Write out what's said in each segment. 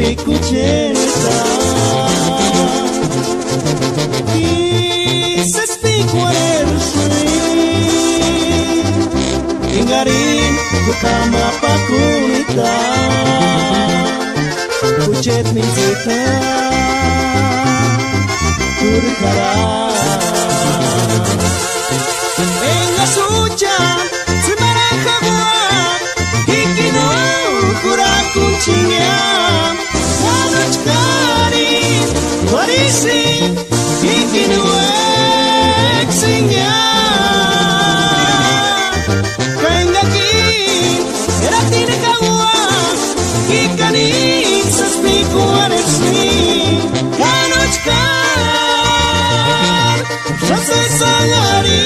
mi cucheta y se spikuarer ingarin kama pakunita kuchet min zeta kurkara en la suya se maneja y que no cura cuchilla wanachkari warisi y que no exinya venga aquí era tiene kawa y canin se spiku aresi wanachkar se salari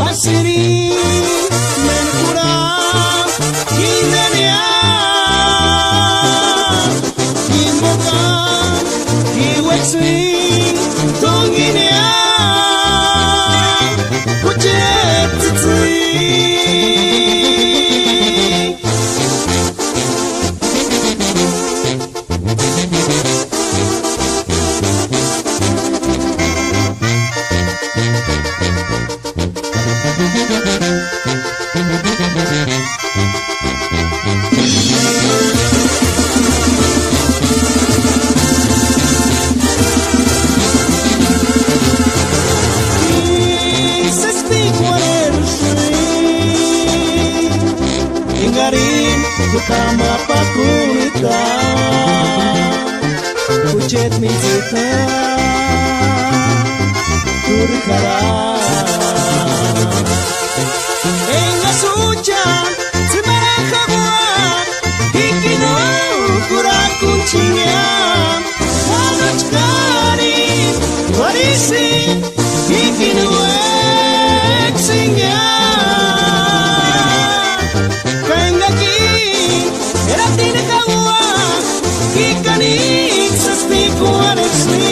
Asiri menkura kinania kimoka kiwexi tonginia kujetsi kama pakunita kuchet min zeta kurkara en la suya se maneja y que no cura cuchilla wanachkari warisi y que no exinya venga aquí era tiene kawa kikanik sa spiku aresi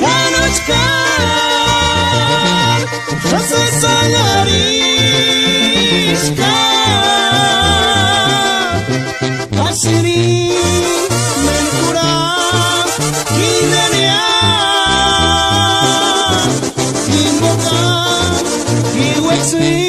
kanochkar rasa salariska asiri menkura kinania kimoka kiwexi